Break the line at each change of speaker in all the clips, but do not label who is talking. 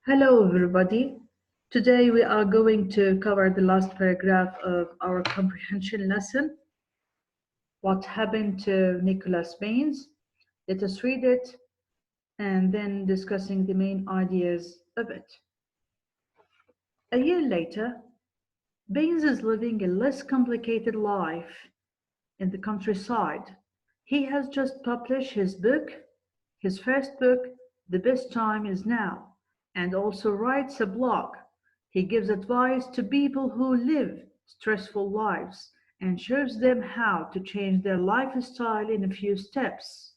Hello, everybody. Today we are going to cover the last paragraph of our comprehension lesson. What happened to Nicholas Baines? Let us read it and then discussing the main ideas of it. A year later, Baines is living a less complicated life in the countryside. He has just published his first book, The Best Time Is Now, and also writes a blog. He gives advice to people who live stressful lives and shows them how to change their lifestyle in a few steps.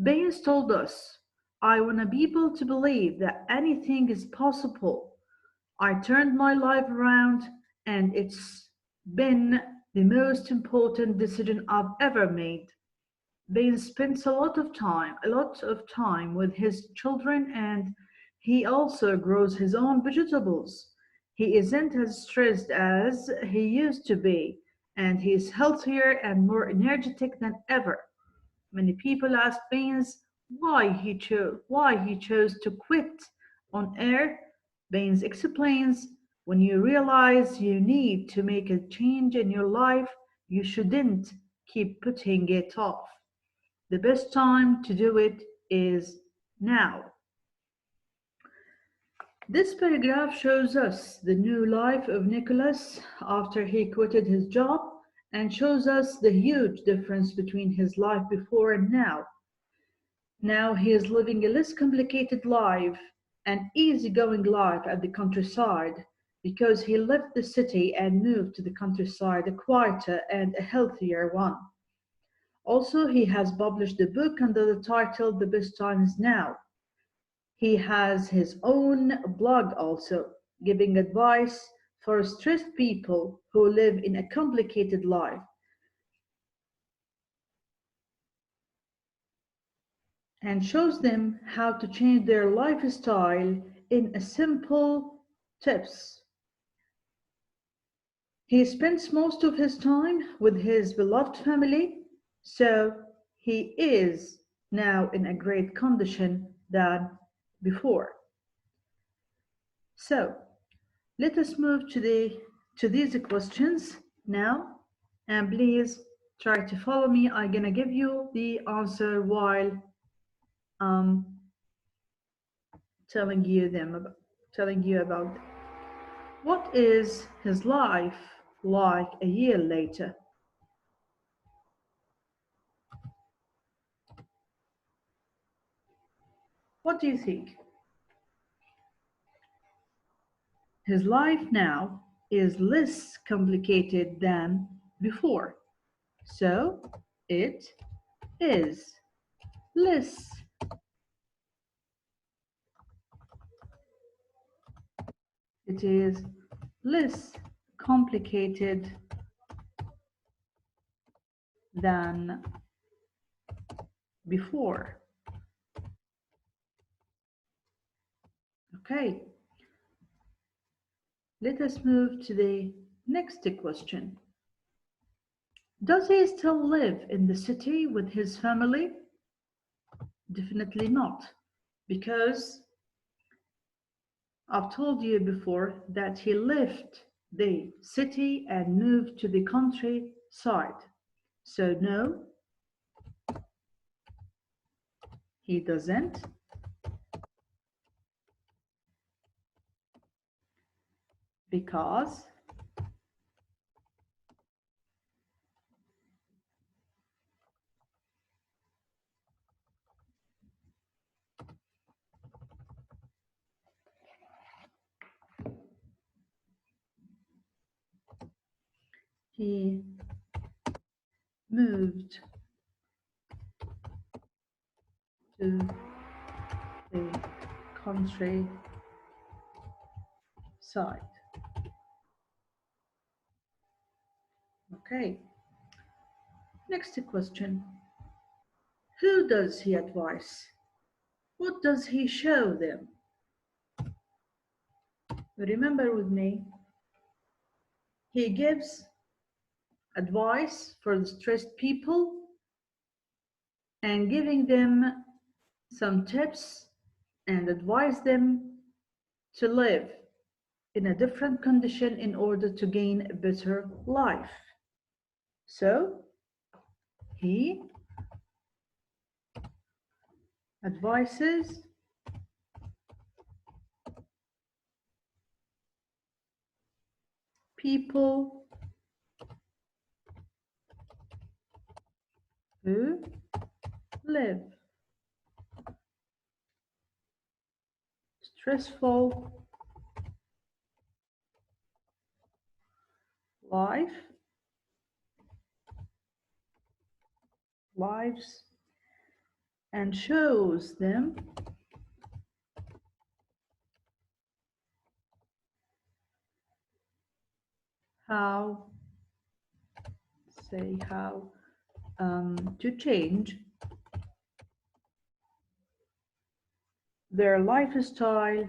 Baynes told us, I want people to believe that anything is possible. I turned my life around and it's been the most important decision I've ever made. Bain spends a lot of time with his children and he also grows his own vegetables. He isn't as stressed as he used to be, and he is healthier and more energetic than ever. Many people ask Baines why he chose to quit on air. Baines explains, when you realize you need to make a change in your life, you shouldn't keep putting it off. The best time to do it is now. This paragraph shows us the new life of Nicholas after he quitted his job and shows us the huge difference between his life before and now. Now he is living a less complicated life, an easygoing life at the countryside, because he left the city and moved to the countryside, a quieter and a healthier one. Also, he has published a book under the title The Best Time Is Now. He has his own blog also, giving advice for stressed people who live in a complicated life and shows them how to change their lifestyle in a simple tips. He spends most of his time with his beloved family, so he is now in a great condition than before. So let us move to these questions now, and please try to follow me. I'm gonna give you the answer while um, telling you about what is his life like a year later. What do you think? His life now is less complicated than before. So it is less. It is less complicated than before. Okay. Let us move to the next question. Does he still live in the city with his family? Definitely not, because I've told you before that he left the city and moved to the countryside. So no, he doesn't. Because he moved to the countryside. Okay. Next question. Who does he advise? What does he show them? Remember with me, he gives advice for the stressed people and giving them some tips and advise them to live in a different condition in order to gain a better life. So he advises people who live stressful lives and shows them how to change their lifestyle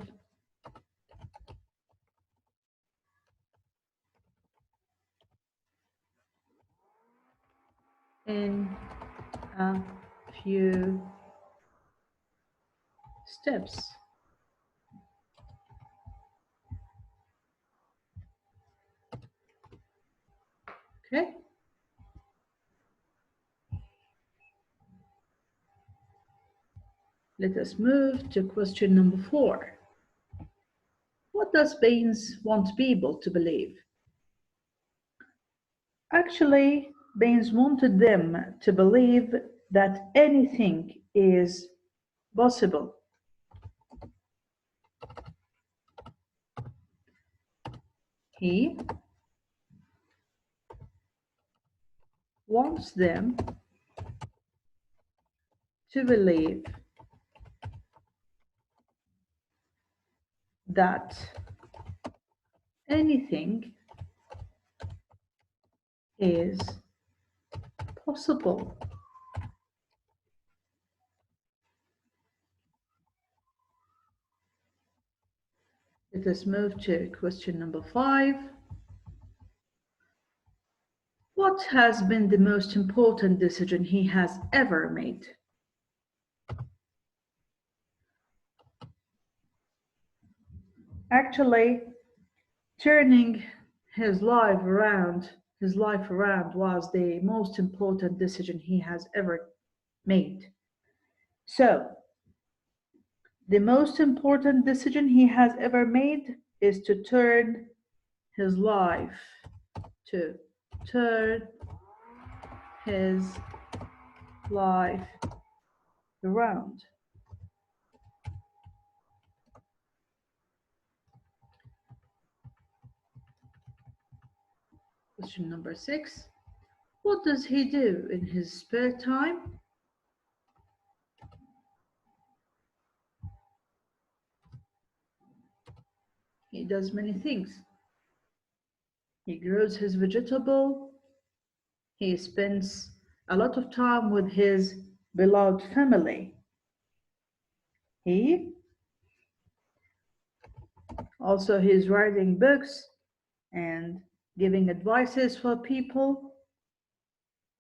in a few steps. Okay. Let us move to question number 4. What does Baines want people to believe? Actually, Baines wanted them to believe that anything is possible. He wants them to believe that anything is possible. Let us move to question number 5. What has been the most important decision he has ever made? Actually, turning his life around was the most important decision he has ever made. So, the most important decision he has ever made is to turn his life around. Question number 6. What does he do in his spare time? He does many things. He grows his vegetable. He spends a lot of time with his beloved family. He is writing books and giving advices for people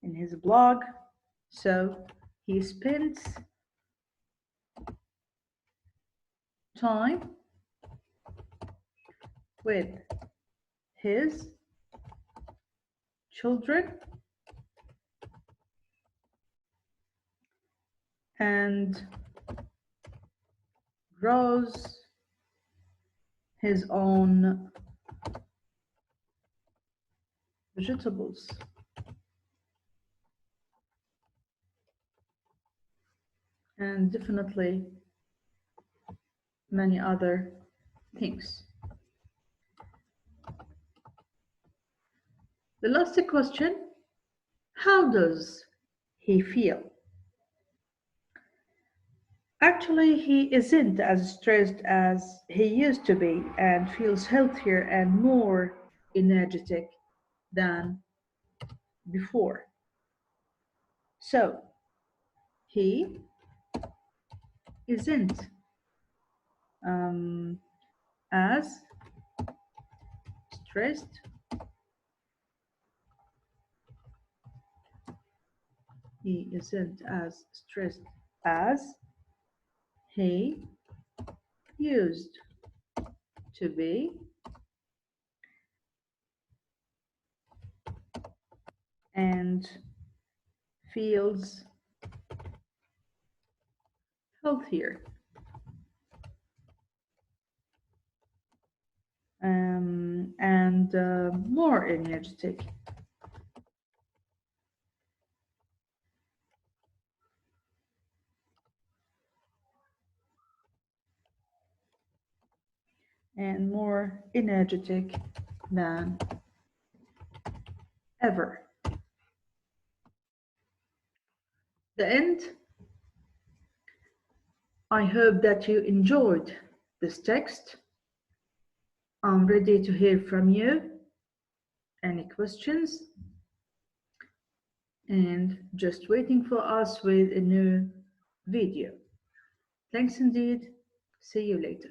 in his blog. So he spends time with his children and grows his own vegetables. And definitely many other things. The last question, how does he feel? Actually, he isn't as stressed as he used to be and feels healthier and more energetic than before. So, he isn't as stressed as he used to be, and feels healthier. And more energetic. And more energetic than ever. The end. I hope that you enjoyed this text. I'm ready to hear from you. Any questions? And just waiting for us with a new video. Thanks indeed. See you later.